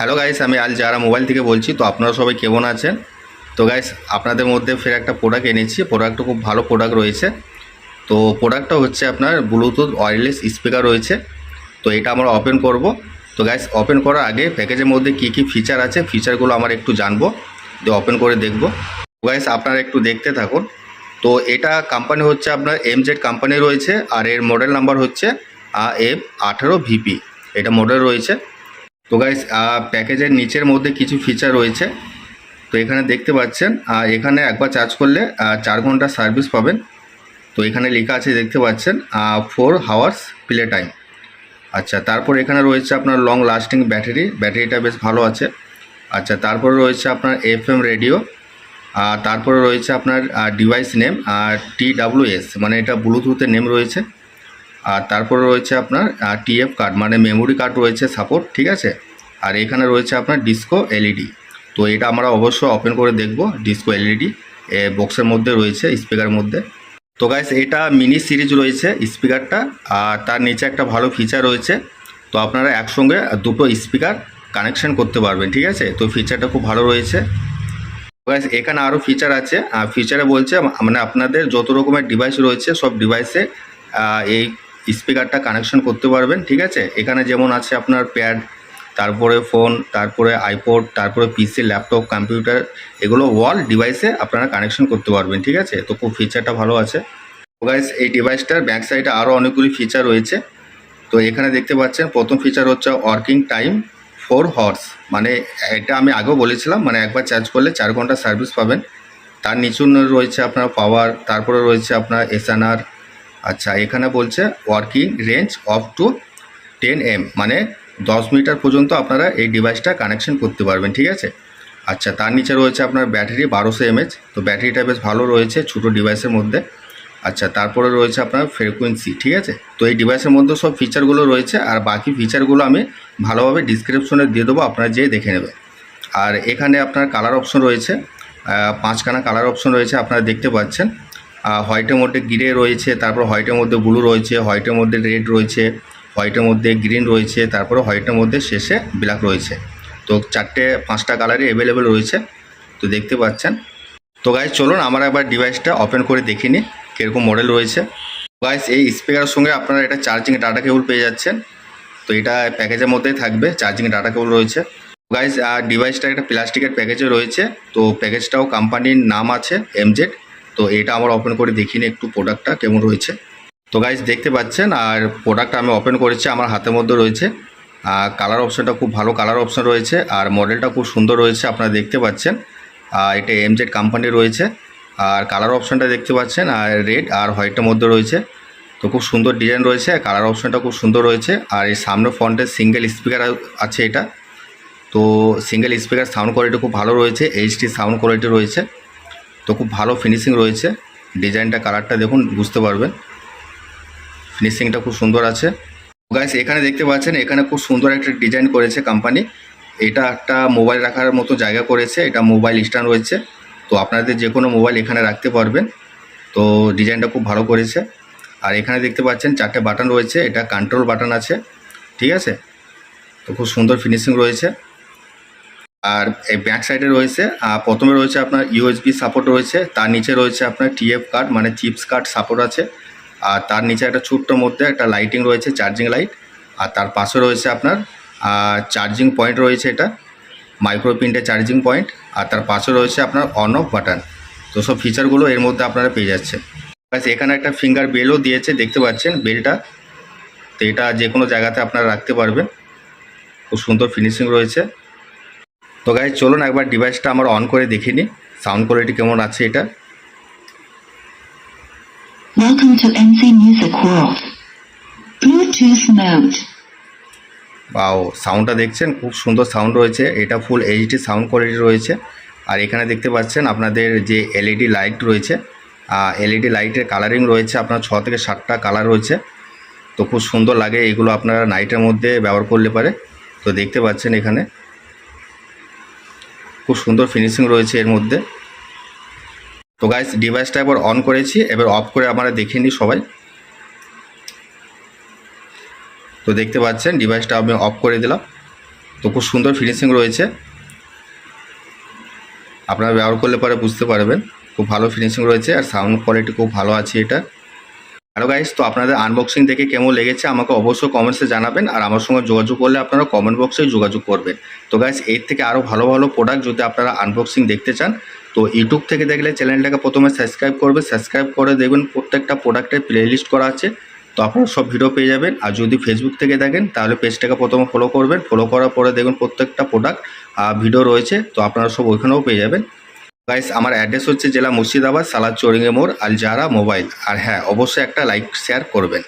Hello guys, আমি আল জারা mobile থেকে বলছি। তো আপনারা সবাই কেমন আছেন? তো গাইস, আপনাদের মধ্যে ফের একটা প্রোডাক্ট এনেছি। প্রোডাক্টটা খুব ভালো প্রোডাক্ট রয়েছে। তো প্রোডাক্টটা হচ্ছে আপনার ব্লুটুথ ওয়্যারলেস স্পিকার রয়েছে। তো এটা আমরা ওপেন করব। তো গাইস, ওপেন করার আগে প্যাকেজের মধ্যে কি কি ফিচার আছে, ফিচারগুলো আমরা একটু জানবো, দিয়ে ওপেন করে দেখব। গাইস, আপনারা একটু দেখতে থাকুন। তো এটা কোম্পানি হচ্ছে আপনার এমজেড কোম্পানি রয়েছে, আর এর মডেল নাম্বার হচ্ছে F18VP, এটা মডেল রয়েছে। তো গাইস, প্যাকেজের নিচের মধ্যে কিছু ফিচার রয়েছে। তো এখানে দেখতে পাচ্ছেন, এখানে একবার চার্জ করলে 4 ঘন্টা সার্ভিস পাবেন। তো এখানে লেখা আছে, দেখতে পাচ্ছেন 4 আওয়ার্স প্লে টাইম। আচ্ছা, তারপর এখানে রয়েছে আপনার লং লাস্টিং ব্যাটারিটা বেশ ভালো আছে। আচ্ছা, তারপরে রয়েছে আপনার FM রেডিও। তারপরে রয়েছে আপনার ডিভাইস নেম TWS, মানে এটা ব্লুটুথের নেম রয়েছে। আর তারপরে রয়েছে আপনার TF কার্ড, মানে মেমোরি কার্ড রয়েছে সাপোর্ট, ঠিক আছে। আর এখানে রয়েছে আপনার ডিসকো LED। তো এটা আমরা অবশ্যই ওপেন করে দেখব। ডিসকো LED বক্সের মধ্যে রয়েছে, স্পিকারের মধ্যে। তো গাইস, এটা মিনি সিরিজ রয়েছে স্পিকারটা, আর তার নিচে একটা ভালো ফিচার রয়েছে। তো আপনারা একসঙ্গে দুটো স্পিকার কানেকশন করতে পারবেন, ঠিক আছে। তো ফিচারটা খুব ভালো রয়েছে। গাইস, এখানে আরও ফিচার আছে। ফিচারে বলছে মানে আপনাদের যত রকমের ডিভাইস রয়েছে সব ডিভাইসে এই স্পিকারটা কানেকশন করতে পারবেন, ঠিক আছে। এখানে যেমন আছে আপনার প্যাড, তারপরে ফোন, তারপরে আইপড, তারপরে পিসি, ল্যাপটপ, কম্পিউটার, এগুলো ওয়াল ডিভাইসে আপনারা কানেকশন করতে পারবেন, ঠিক আছে। তো খুব ফিচারটা ভালো আছে। গাইস, এই ডিভাইসটার ব্যাক সাইডে আরও অনেকগুলি ফিচার রয়েছে। তো এখানে দেখতে পাচ্ছেন প্রথম ফিচার হচ্ছে ওয়ার্কিং টাইম 4 হর্স, মানে এটা আমি আগেও বলেছিলাম, মানে একবার চার্জ করলে 4 ঘন্টা সার্ভিস পাবেন। তার নিচু রয়েছে আপনার পাওয়ার, তারপরে রয়েছে আপনার SNR। আচ্ছা, এখানে বলছে working range of to 10 m, মানে 10 মিটার পর্যন্ত আপনারা এই ডিভাইসটা কানেকশন করতে পারবেন, ঠিক আছে। আচ্ছা, তার নিচে রয়েছে আপনার ব্যাটারি 1200 mAh। তো ব্যাটারিটা বেশ ভালো রয়েছে ছোটো ডিভাইসের মধ্যে। আচ্ছা, তারপরে রয়েছে আপনার ফ্রিকোয়েন্সি, ঠিক আছে। তো এই ডিভাইসের মধ্যে সব ফিচারগুলো রয়েছে, আর বাকি ফিচারগুলো আমি ভালোভাবে ডিসক্রিপশনে দিয়ে দেবো, আপনারা যেয়ে দেখে নেবেন। আর এখানে আপনার কালার অপশন রয়েছে, 5খানা কালার অপশন রয়েছে, আপনারা দেখতে পাচ্ছেন। হোয়াইটের মধ্যে গ্রে রয়েছে, তারপর হোয়াইটের মধ্যে ব্লু রয়েছে, হোয়াইটের মধ্যে রেড রয়েছে, হোয়াইটের মধ্যে গ্রিন রয়েছে, তারপরে হোয়াইটের মধ্যে শেষে ব্ল্যাক রয়েছে। তো 5টা কালারই অ্যাভেলেবেল রয়েছে, তো দেখতে পাচ্ছেন। তো গাইস, চলুন আমরা একবার ডিভাইসটা ওপেন করে দেখে নিই কীরকম মডেল রয়েছে। গাইস, এই স্পিকারের সঙ্গে আপনারা এটা চার্জিং ডাটা কেবল পেয়ে যাচ্ছেন। তো এটা প্যাকেজের মধ্যেই থাকবে, চার্জিং ডাটা কেবল রয়েছে। গাইস, ডিভাইসটা একটা প্লাস্টিকের প্যাকেজে রয়েছে। তো প্যাকেজটাও কোম্পানির নাম আছে এমজেড। তো এটা আমরা ওপেন করে দেখিনি একটু প্রোডাক্টটা কেমন রয়েছে। তো গাইস, দেখতে পাচ্ছেন, আর প্রোডাক্টটা আমি ওপেন করেছি, আমার হাতের মধ্যে রয়েছে। কালার অপশানটা খুব ভালো কালার অপশান রয়েছে, আর মডেলটা খুব সুন্দর রয়েছে, আপনারা দেখতে পাচ্ছেন। এটা এমজেড কোম্পানি রয়েছে। আর কালার অপশানটা দেখতে পাচ্ছেন, আর রেড আর হোয়াইটের মধ্যে রয়েছে। তো খুব সুন্দর ডিজাইন রয়েছে, কালার অপশানটা খুব সুন্দর রয়েছে। আর এই সামনে ফ্রন্টে সিঙ্গেল স্পিকার আছে এটা। তো সিঙ্গেল স্পিকার সাউন্ড কোয়ালিটি খুব ভালো রয়েছে, HD সাউন্ড কোয়ালিটি রয়েছে। তো খুব ভালো ফিনিশিং রয়েছে। ডিজাইনটা, কালারটা দেখুন, বুঝতে পারবেন। ফিনিশিংটা খুব সুন্দর আছে। গাইস, এখানে দেখতে পাচ্ছেন, এখানে খুব সুন্দর একটা ডিজাইন করেছে কোম্পানি। এটা একটা মোবাইল রাখার মতো জায়গা করেছে, এটা মোবাইল স্ট্যান্ড রয়েছে। তো আপনাদের যে কোনো মোবাইল এখানে রাখতে পারবেন। তো ডিজাইনটা খুব ভালো করেছে। আর এখানে দেখতে পাচ্ছেন 4টে বাটন রয়েছে, এটা কন্ট্রোল বাটন আছে, ঠিক আছে। তো খুব সুন্দর ফিনিশিং রয়েছে। আর এই ব্যাক সাইডে রয়েছে, প্রথমে রয়েছে আপনার USB সাপোর্ট রয়েছে, তার নিচে রয়েছে আপনার TF কার্ড, মানে চিপস কার্ড সাপোর্ট আছে। আর তার নিচে একটা ছোট্টোর মধ্যে একটা লাইটিং রয়েছে, চার্জিং লাইট। আর তার পাশে রয়েছে আপনার চার্জিং পয়েন্ট রয়েছে, এটা মাইক্রো পিনটে চার্জিং পয়েন্ট। আর তার পাশে রয়েছে আপনার অন অফ বাটন। তো সব ফিচারগুলো এর মধ্যে আপনারা পেয়ে যাচ্ছেন। ব্যাস, এখানে একটা ফিঙ্গার বেলও দিয়েছে, দেখতে পাচ্ছেন বেলটা। তো এটা যে কোনো জায়গাতে আপনারা রাখতে পারবেন। খুব সুন্দর ফিনিশিং রয়েছে। তো গাইজ, চলুন একবার ডিভাইসটা আমরা অন করে দেখে নিই সাউন্ড কোয়ালিটি কেমন আছে এটা। Welcome to NC Music World. Bluetooth mode. বাও, সাউন্ডটা দেখছেন, খুব সুন্দর সাউন্ড রয়েছে। এটা ফুল HD সাউন্ড কোয়ালিটি রয়েছে। আর এখানে দেখতে পাচ্ছেন আপনাদের যে LED লাইট রয়েছে, LED লাইটের কালারিং রয়েছে আপনার 6 থেকে 7টা কালার রয়েছে। তো খুব সুন্দর লাগে, এগুলো আপনারা নাইটের মধ্যে ব্যবহার করলে পারে। তো দেখতে পাচ্ছেন এখানে খুব সুন্দর ফিনিশিং রয়েছে এর মধ্যে। তো গাইস, ডিভাইসটা একবার অন করেছি, এবার অফ করে আমরা দেখে নিই সবাই। তো দেখতে পাচ্ছেন ডিভাইসটা আমি অফ করে দিলাম। তো খুব সুন্দর ফিনিশিং রয়েছে, আপনারা ব্যবহার করলে পরে বুঝতে পারবেন খুব ভালো ফিনিশিং রয়েছে আর সাউন্ড কোয়ালিটি খুব ভালো আছে এটা। হ্যালো গাইস, তো আপনাদের আনবক্সিং দেখে কেমন লেগেছে আমাকে অবশ্যই কমেন্টসে জানাবেন, আর আমার সঙ্গে যোগাযোগ করলে আপনারা কমেন্ট বক্সেই যোগাযোগ করবেন। তো গাইস, এর থেকে আরও ভালো ভালো প্রোডাক্ট যদি আপনারা আনবক্সিং দেখতে চান তো ইউটিউব থেকে দেখলে চ্যানেলটাকে প্রথমে সাবস্ক্রাইব করবে, সাবস্ক্রাইব করে দেখবেন প্রত্যেকটা প্রোডাক্টের প্লেলিস্ট করা আছে, তো আপনারা সব ভিডিও পেয়ে যাবেন। আর যদি ফেসবুক থেকে দেখেন তাহলে পেজটাকে প্রথমে ফলো করবেন, ফলো করার পরে দেখবেন প্রত্যেকটা প্রোডাক্ট ভিডিও রয়েছে, তো আপনারা সব ওইখানেও পেয়ে যাবেন। গাইস, আমার অ্যাড্রেস হচ্ছে জেলা মুর্শিদাবাদ, সালাদ চৌরিঙ্গে মোড়, আল জাহরা মোবাইল। আর হ্যাঁ, অবশ্যই একটা লাইক শেয়ার করবেন।